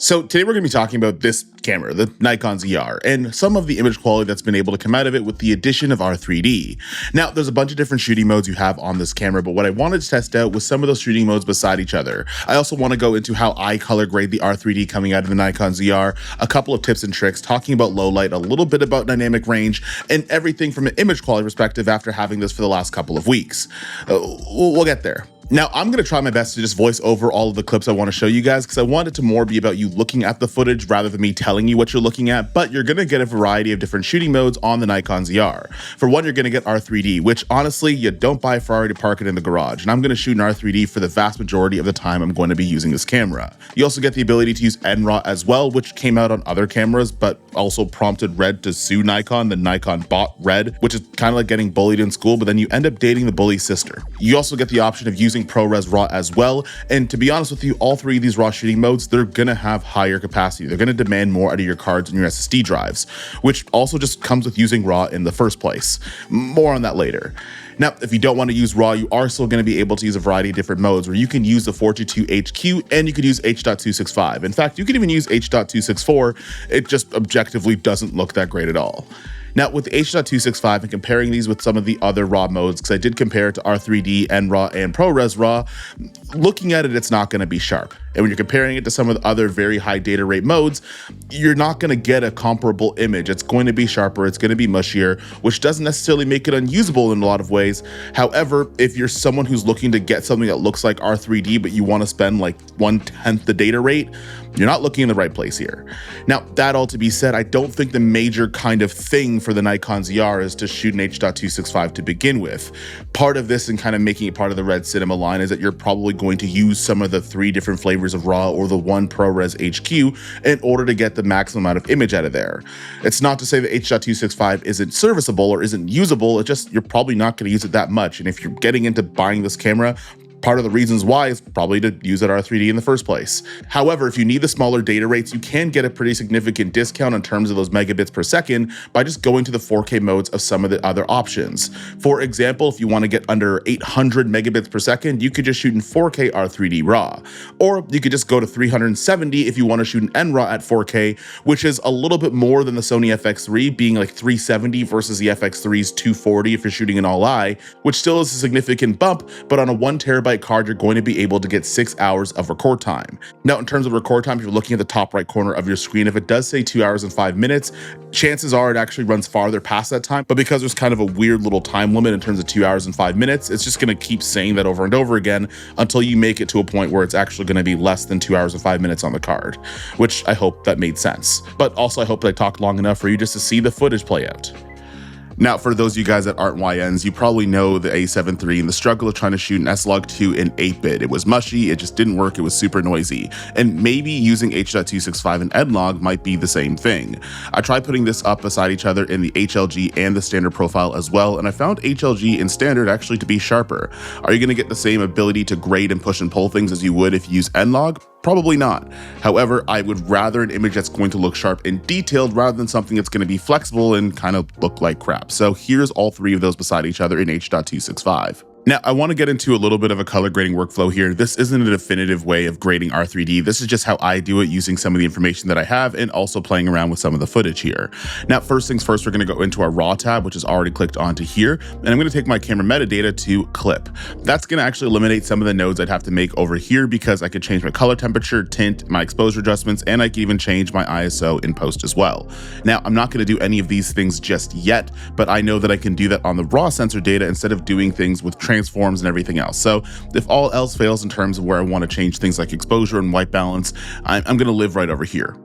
So today we're going to be talking about this camera, the Nikon ZR, and some of the image quality that's been able to come out of it with the addition of R3D. Now, there's a bunch of different shooting modes you have on this camera, but what I wanted to test out was some of those shooting modes beside each other. I also want to go into how I color grade the R3D coming out of the Nikon ZR, a couple of tips and tricks, talking about low light, a little bit about dynamic range, and everything from an image quality perspective after having this for the last couple of weeks. We'll get there. Now, I'm going to try my best to just voice over all of the clips I want to show you guys because I want it to more be about you looking at the footage rather than me telling you what you're looking at, but you're going to get a variety of different shooting modes on the Nikon ZR. For one, you're going to get R3D, which honestly, you don't buy a Ferrari to park it in the garage, and I'm going to shoot an R3D for the vast majority of the time I'm going to be using this camera. You also get the ability to use NRAW as well, which came out on other cameras, but also prompted Red to sue Nikon. The Nikon bought Red, which is kind of like getting bullied in school, but then you end up dating the bully's sister. You also get the option of using ProRes RAW as well, and to be honest with you, all three of these RAW shooting modes, they're gonna have higher capacity. They're gonna demand more out of your cards and your SSD drives, which also just comes with using RAW in the first place. More on that later. Now, if you don't want to use RAW, you are still going to be able to use a variety of different modes where you can use the 422 HQ and you could use H.265. In fact, you can even use H.264. It just objectively doesn't look that great at all. Now, with the H.265 and comparing these with some of the other RAW modes, because I did compare it to R3D, NRAW, and ProRes RAW, looking at it, it's not going to be sharp. And when you're comparing it to some of the other very high data rate modes, you're not going to get a comparable image. It's going to be sharper, it's going to be mushier, which doesn't necessarily make it unusable in a lot of ways. However, if you're someone who's looking to get something that looks like R3D, but you want to spend like 1/10 the data rate, you're not looking in the right place here. Now, that all to be said, I don't think the major kind of thing for the Nikon ZR is to shoot an H.265 to begin with. Part of this and kind of making it part of the Red Cinema line is that you're probably going to use some of the 3 different flavors of RAW or the one ProRes HQ in order to get the maximum amount of image out of there. It's not to say that H.265 isn't serviceable or isn't usable, it's just you're probably not going to use it that much. And if you're getting into buying this camera, part of the reasons why is probably to use that R3D in the first place. However, if you need the smaller data rates, you can get a pretty significant discount in terms of those megabits per second by just going to the 4K modes of some of the other options. For example, if you want to get under 800 megabits per second, you could just shoot in 4K R3D RAW. Or you could just go to 370 if you want to shoot an NRAW at 4K, which is a little bit more than the Sony FX3, being like 370 versus the FX3's 240 if you're shooting an all-eye, which still is a significant bump, but on a 1 terabyte card, you're going to be able to get 6 hours of record time. Now, in terms of record time, if you're looking at the top right corner of your screen, if it does say 2 hours and 5 minutes, chances are it actually runs farther past that time. But because there's kind of a weird little time limit in terms of 2 hours and 5 minutes, it's just going to keep saying that over and over again until you make it to a point where it's actually going to be less than 2 hours and 5 minutes on the card, which I hope that made sense. But also I hope that I talked long enough for you just to see the footage play out. Now, for those of you guys that aren't YNs, you probably know the A7 III and the struggle of trying to shoot an S-Log2 in 8-bit. It was mushy, it just didn't work, it was super noisy. And maybe using H.265 and N-Log might be the same thing. I tried putting this up beside each other in the HLG and the standard profile as well, and I found HLG in standard actually to be sharper. Are you going to get the same ability to grade and push and pull things as you would if you use N-Log? Probably not. However, I would rather an image that's going to look sharp and detailed rather than something that's going to be flexible and kind of look like crap. So here's all 3 of those beside each other in H.265. Now, I want to get into a little bit of a color grading workflow here. This isn't a definitive way of grading R3D. This is just how I do it using some of the information that I have and also playing around with some of the footage here. Now, first things first, we're going to go into our RAW tab, which is already clicked onto here. And I'm going to take my camera metadata to clip. That's going to actually eliminate some of the nodes I'd have to make over here because I could change my color temperature, tint, my exposure adjustments, and I can even change my ISO in post as well. Now, I'm not going to do any of these things just yet, but I know that I can do that on the raw sensor data instead of doing things with transforms and everything else. So if all else fails in terms of where I want to change things like exposure and white balance, I'm going to live right over here.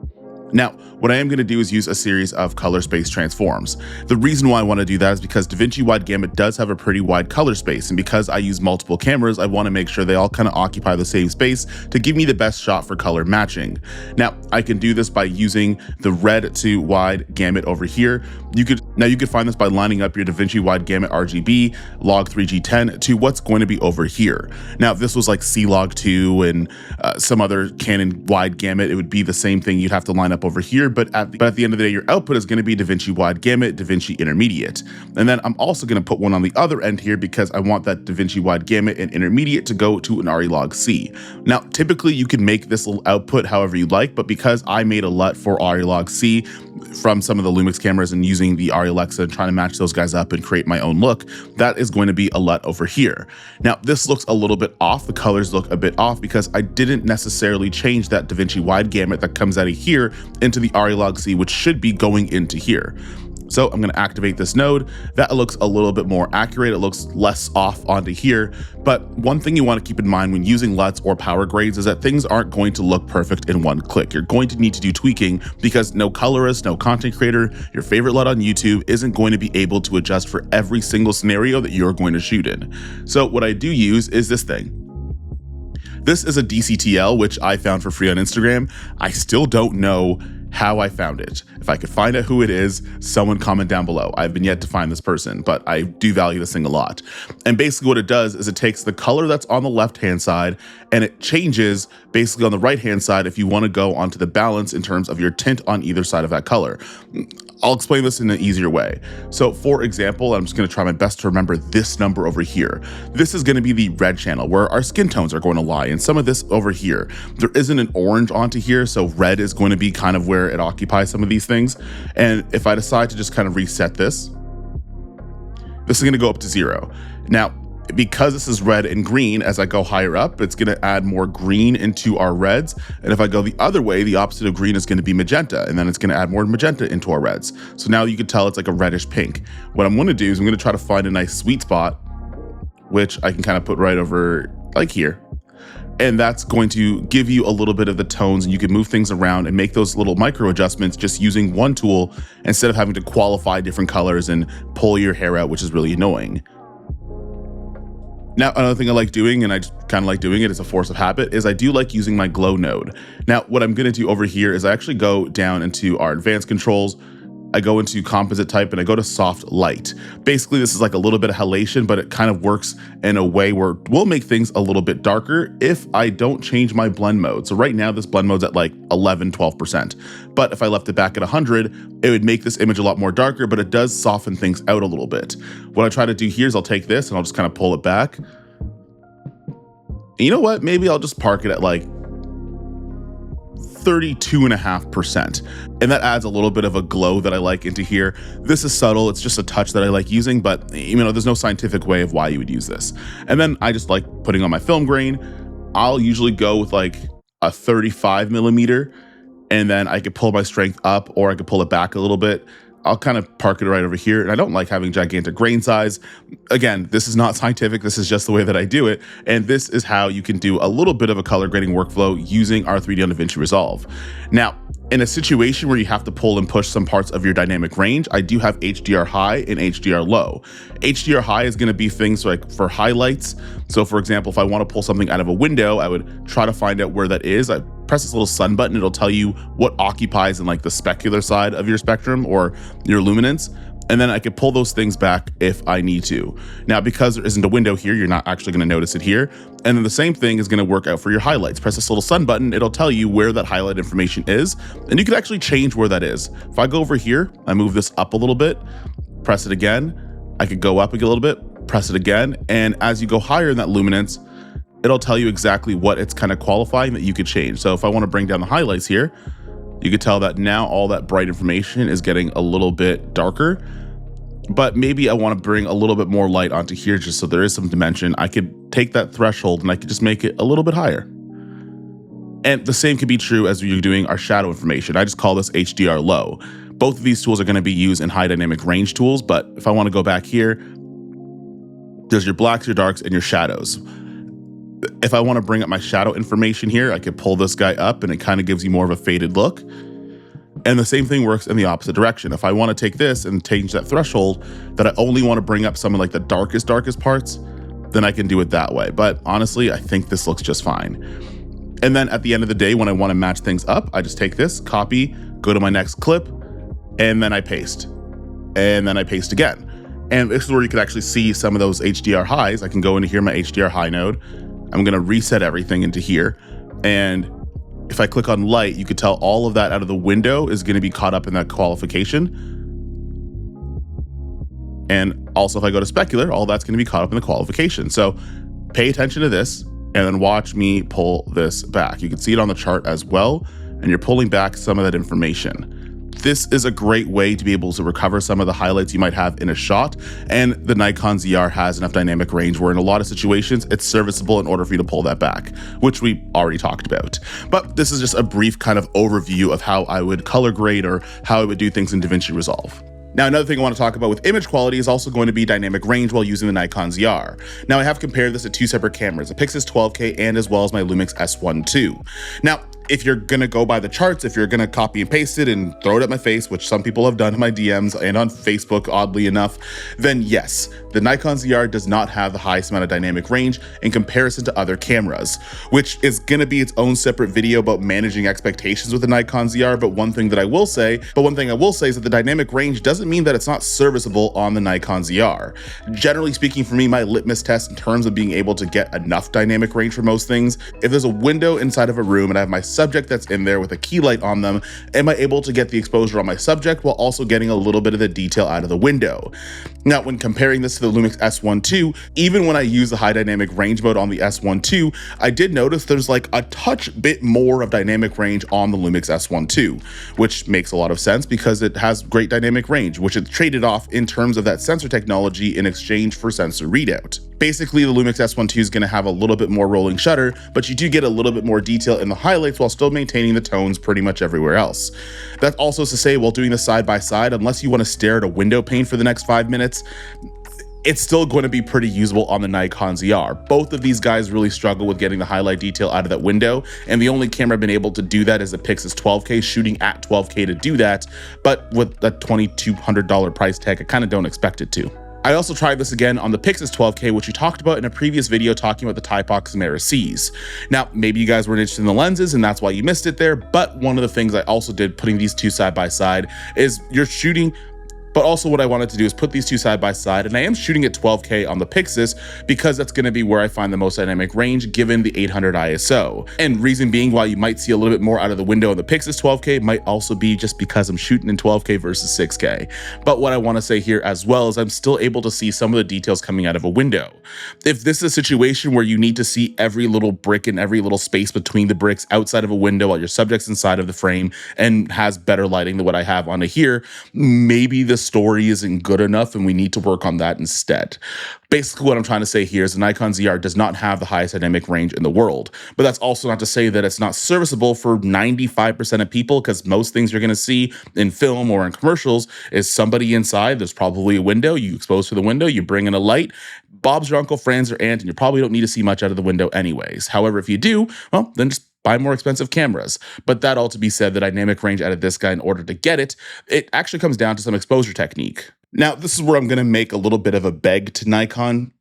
Now, what I am going to do is use a series of color space transforms. The reason why I want to do that is because DaVinci Wide Gamut does have a pretty wide color space, and because I use multiple cameras, I want to make sure they all kind of occupy the same space to give me the best shot for color matching. Now, I can do this by using the red to wide gamut over here. You could find this by lining up your DaVinci Wide Gamut RGB log 3G10 to what's going to be over here. Now, if this was like C log 2 and some other Canon wide gamut, it would be the same thing. You'd have to line up over here, but at the end of the day, your output is going to be DaVinci Wide Gamut, DaVinci Intermediate. And then I'm also going to put one on the other end here because I want that DaVinci Wide Gamut and Intermediate to go to an RE Log C. Now, typically you can make this little output however you like, but because I made a LUT for RE Log C from some of the Lumix cameras and using the RE Alexa and trying to match those guys up and create my own look, that is going to be a LUT over here. Now, this looks a little bit off. The colors look a bit off because I didn't necessarily change that DaVinci Wide Gamut that comes out of here into the RE Log C, which should be going into here. So I'm going to activate this node. That looks a little bit more accurate. It looks less off onto here. But one thing you want to keep in mind when using LUTs or power grades is that things aren't going to look perfect in one click. You're going to need to do tweaking because no colorist, no content creator, your favorite LUT on YouTube isn't going to be able to adjust for every single scenario that you're going to shoot in. So what I do use is this thing. This is a DCTL, which I found for free on Instagram. I still don't know how I found it. If I could find out who it is, someone comment down below. I've been yet to find this person, but I do value this thing a lot. And basically what it does is it takes the color that's on the left-hand side and it changes basically on the right-hand side if you want to go onto the balance in terms of your tint on either side of that color. I'll explain this in an easier way. So for example, I'm just going to try my best to remember this number over here. This is going to be the red channel where our skin tones are going to lie. And some of this over here, there isn't an orange onto here. So red is going to be kind of where it occupies some of these things. And if I decide to just kind of reset this is going to go up to 0. Now, because this is red and green, as I go higher up, it's going to add more green into our reds. And if I go the other way, the opposite of green is going to be magenta, and then it's going to add more magenta into our reds. So now you can tell it's like a reddish pink. What I'm going to do is I'm going to try to find a nice sweet spot, which I can kind of put right over like here. And that's going to give you a little bit of the tones, and you can move things around and make those little micro adjustments just using one tool instead of having to qualify different colors and pull your hair out, which is really annoying. Now, another thing I like doing, and I just kind of like doing it as a force of habit, is I do like using my glow node. Now, what I'm going to do over here is I actually go down into our advanced controls. I go into composite type and I go to soft light. Basically, this is like a little bit of halation, but it kind of works in a way where we'll make things a little bit darker if I don't change my blend mode. So right now this blend mode's at like 11, 12%. But if I left it back at 100, it would make this image a lot more darker, but it does soften things out a little bit. What I try to do here is I'll take this and I'll just kind of pull it back. And you know what? Maybe I'll just park it at like 32.5%. And that adds a little bit of a glow that I like into here. This is subtle, it's just a touch that I like using, but you know, there's no scientific way of why you would use this. And then I just like putting on my film grain. I'll usually go with like a 35mm, and then I could pull my strength up or I could pull it back a little bit. I'll kind of park it right over here. And I don't like having gigantic grain size. Again, this is not scientific. This is just the way that I do it. And this is how you can do a little bit of a color grading workflow using R3D on DaVinci Resolve. Now, in a situation where you have to pull and push some parts of your dynamic range, I do have HDR high and HDR low. HDR high is going to be things like for highlights. So for example, if I want to pull something out of a window, I would try to find out where that is. I press this little sun button. It'll tell you what occupies in like the specular side of your spectrum or your luminance. And then I could pull those things back if I need to. Now, because there isn't a window here, you're not actually going to notice it here. And then the same thing is going to work out for your highlights. Press this little sun button. It'll tell you where that highlight information is. And you can actually change where that is. If I go over here, I move this up a little bit, press it again. I could go up a little bit, press it again. And as you go higher in that luminance, it'll tell you exactly what it's kind of qualifying that you could change. So if I want to bring down the highlights here, you could tell that now all that bright information is getting a little bit darker, but maybe I want to bring a little bit more light onto here just so there is some dimension. I could take that threshold and I could just make it a little bit higher. And the same could be true as you're doing our shadow information. I just call this HDR low. Both of these tools are going to be used in high dynamic range tools, but if I want to go back here, there's your blacks, your darks, and your shadows. If I want to bring up my shadow information here, I could pull this guy up and it kind of gives you more of a faded look. And the same thing works in the opposite direction. If I want to take this and change that threshold that I only want to bring up some of like the darkest parts, then I can do it that way. But honestly, I think this looks just fine. And then at the end of the day, when I want to match things up, I just take this, copy, go to my next clip, and then I paste. And then I paste again. And this is where you can actually see some of those HDR highs. I can go into here, my HDR high node. I'm going to reset everything into here. And If I click on light, you could tell all of that out of the window is going to be caught up in that qualification. And also if I go to specular, all that's going to be caught up in the qualification. So pay attention to this and then watch me pull this back. You can see it on the chart as well, and you're pulling back some of that information. This is a great way to be able to recover some of the highlights you might have in a shot, and the Nikon ZR has enough dynamic range where in a lot of situations it's serviceable in order for you to pull that back, which we already talked about. But this is just a brief kind of overview of how I would color grade or how I would do things in DaVinci Resolve. Now, another thing I want to talk about with image quality is also going to be dynamic range while using the Nikon ZR. Now, I have compared this to two separate cameras, a Pixis 12K and as well as my Lumix S1 II. Now, if you're gonna go by the charts, if you're gonna copy and paste it and throw it at my face, which some people have done in my DMs and on Facebook, oddly enough, then yes, the Nikon ZR does not have the highest amount of dynamic range in comparison to other cameras, which is gonna be its own separate video about managing expectations with the Nikon ZR. But one thing I will say is that the dynamic range doesn't mean that it's not serviceable on the Nikon ZR. Generally speaking, for me, my litmus test in terms of being able to get enough dynamic range for most things, if there's a window inside of a room and I have my subject that's in there with a key light on them, am I able to get the exposure on my subject while also getting a little bit of the detail out of the window? Now, when comparing this to the Lumix S1 II, even when I use the high dynamic range mode on the S1 II, I did notice there's like a touch bit more of dynamic range on the Lumix S1 II, which makes a lot of sense because it has great dynamic range, which it traded off in terms of that sensor technology in exchange for sensor readout. Basically, the Lumix S1 II is going to have a little bit more rolling shutter, but you do get a little bit more detail in the highlights while still maintaining the tones pretty much everywhere else. That's also to say, while doing this side by side, unless you want to stare at a window pane for the next 5 minutes, it's still going to be pretty usable on the Nikon ZR. Both of these guys really struggle with getting the highlight detail out of that window, and the only camera I've been able to do that is the Pixis 12K, shooting at 12K to do that, but with a $2,200 price tag, I kind of don't expect it to. I also tried this again on the Pixis 12K, which we talked about in a previous video talking about the Typox Samara Cs. Now, maybe you guys weren't interested in the lenses and that's why you missed it there, but one of the things I also did putting these two side by side is you're shooting. But also what I wanted to do is put these two side by side, and I am shooting at 12K on the Pixis because that's gonna be where I find the most dynamic range given the 800 ISO. And reason being why you might see a little bit more out of the window on the Pixis 12K might also be just because I'm shooting in 12K versus 6K. But what I wanna say here as well is I'm still able to see some of the details coming out of a window. If this is a situation where you need to see every little brick and every little space between the bricks outside of a window while your subject's inside of the frame and has better lighting than what I have on here, maybe the story isn't good enough and we need to work on that instead. Basically what I'm trying to say here is the Nikon ZR does not have the highest dynamic range in the world, but that's also not to say that it's not serviceable for 95% of people, because most things you're going to see in film or in commercials is somebody inside, there's probably a window, you expose to the window, you bring in a light, Bob's your uncle, Fran's your aunt, and you probably don't need to see much out of the window anyways. However, if you do, well, then just buy more expensive cameras. But that all to be said, the dynamic range out of this guy, in order to get it, it actually comes down to some exposure technique. Now, this is where I'm going to make a little bit of a beg to Nikon.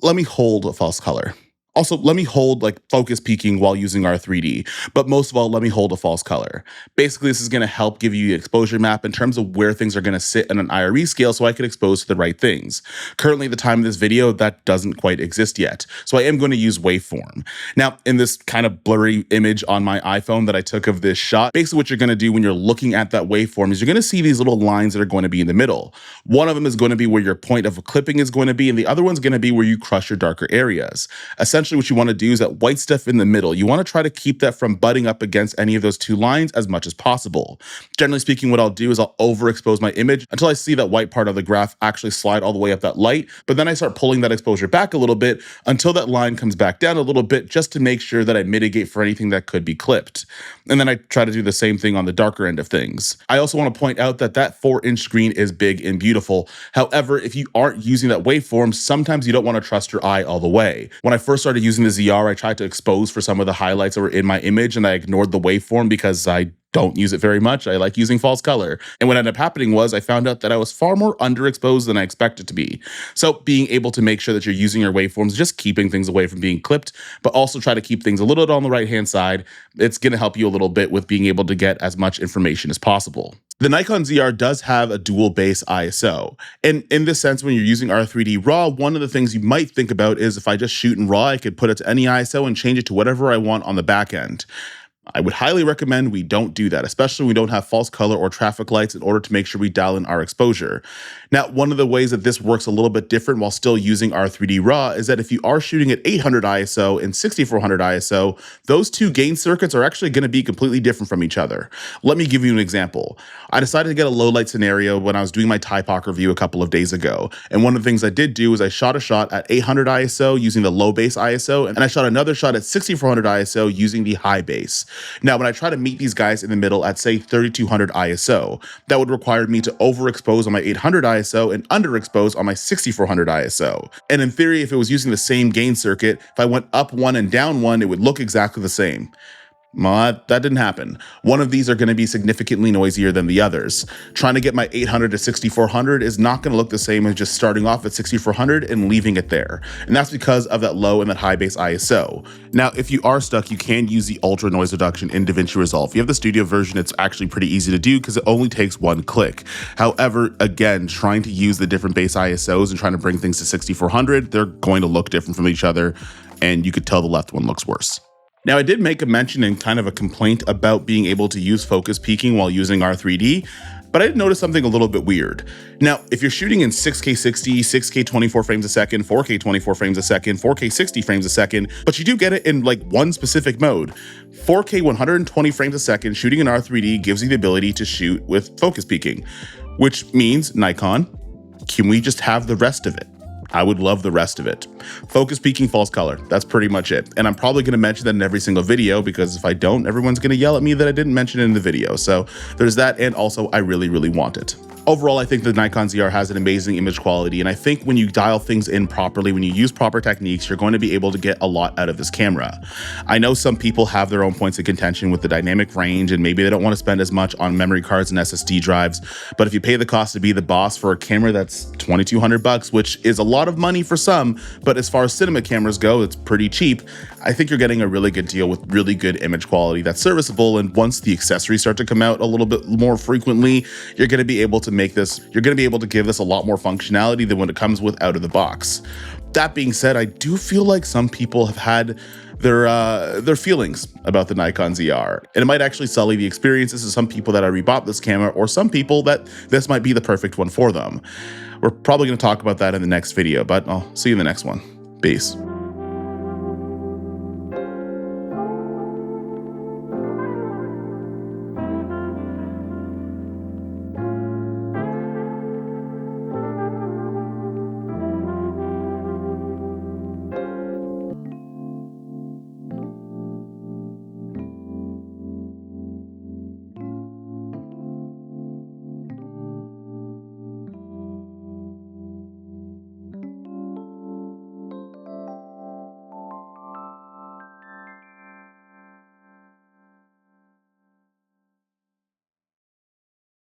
Let me hold a false color. Also, let me hold like focus peaking while using R3D, but most of all, let me hold a false color. Basically, this is going to help give you the exposure map in terms of where things are going to sit on an IRE scale so I can expose to the right things. Currently, at the time of this video, that doesn't quite exist yet, so I am going to use waveform. Now, in this kind of blurry image on my iPhone that I took of this shot, basically what you're going to do when you're looking at that waveform is you're going to see these little lines that are going to be in the middle. One of them is going to be where your point of clipping is going to be, and the other one's going to be where you crush your darker areas. Essentially, what you want to do is that white stuff in the middle. You want to try to keep that from butting up against any of those two lines as much as possible. Generally speaking, what I'll do is I'll overexpose my image until I see that white part of the graph actually slide all the way up that light, but then I start pulling that exposure back a little bit until that line comes back down a little bit, just to make sure that I mitigate for anything that could be clipped. And then I try to do the same thing on the darker end of things. I also want to point out that that 4-inch screen is big and beautiful. However, if you aren't using that waveform, sometimes you don't want to trust your eye all the way. When I first started using the ZR, I tried to expose for some of the highlights that were in my image, and I ignored the waveform because I don't use it very much. I like using false color. And what ended up happening was I found out that I was far more underexposed than I expected to be. So being able to make sure that you're using your waveforms, just keeping things away from being clipped, but also try to keep things a little bit on the right-hand side, it's going to help you a little bit with being able to get as much information as possible. The Nikon ZR does have a dual base ISO. And in this sense, when you're using R3D RAW, one of the things you might think about is if I just shoot in RAW, I could put it to any ISO and change it to whatever I want on the back end. I would highly recommend we don't do that, especially when we don't have false color or traffic lights in order to make sure we dial in our exposure. Now, one of the ways that this works a little bit different while still using our 3D RAW is that if you are shooting at 800 ISO and 6400 ISO, those two gain circuits are actually going to be completely different from each other. Let me give you an example. I decided to get a low light scenario when I was doing my Typock review a couple of days ago. And one of the things I did do is I shot a shot at 800 ISO using the low base ISO, and I shot another shot at 6400 ISO using the high base. Now, when I try to meet these guys in the middle at, say, 3200 ISO, that would require me to overexpose on my 800 ISO and underexpose on my 6400 ISO. And in theory, if it was using the same gain circuit, if I went up one and down one, it would look exactly the same. Well, that didn't happen. One of these are going to be significantly noisier than the others. Trying to get my 800 to 6400 is not going to look the same as just starting off at 6400 and leaving it there. And that's because of that low and that high base ISO. Now, if you are stuck, you can use the ultra noise reduction in DaVinci Resolve. If you have the studio version, it's actually pretty easy to do because it only takes one click. However, again, trying to use the different base ISOs and trying to bring things to 6400, they're going to look different from each other. And you could tell the left one looks worse. Now, I did make a mention and kind of a complaint about being able to use focus peaking while using R3D, but I did notice something a little bit weird. Now, if you're shooting in 6K 60, 6K 24 frames a second, 4K 24 frames a second, 4K 60 frames a second, but you do get it in like one specific mode, 4K 120 frames a second shooting in R3D gives you the ability to shoot with focus peaking, which means, Nikon, can we just have the rest of it? I would love the rest of it. Focus peaking, false color. That's pretty much it. And I'm probably going to mention that in every single video because if I don't, everyone's going to yell at me that I didn't mention it in the video. So there's that. And also, I really, really want it. Overall, I think the Nikon ZR has an amazing image quality, and I think when you dial things in properly, when you use proper techniques, you're going to be able to get a lot out of this camera. I know some people have their own points of contention with the dynamic range, and maybe they don't want to spend as much on memory cards and SSD drives, but if you pay the cost to be the boss for a camera that's $2,200, which is a lot of money for some, but as far as cinema cameras go, it's pretty cheap, I think you're getting a really good deal with really good image quality that's serviceable, and once the accessories start to come out a little bit more frequently, you're going to be able to give this a lot more functionality than when it comes with out of the box. That being said, I do feel like some people have had their feelings about the Nikon ZR, and it might actually sully the experiences of some people that I rebought this camera, or some people that this might be the perfect one for them. We're probably going to talk about that in the next video, but I'll see you in the next one. Peace.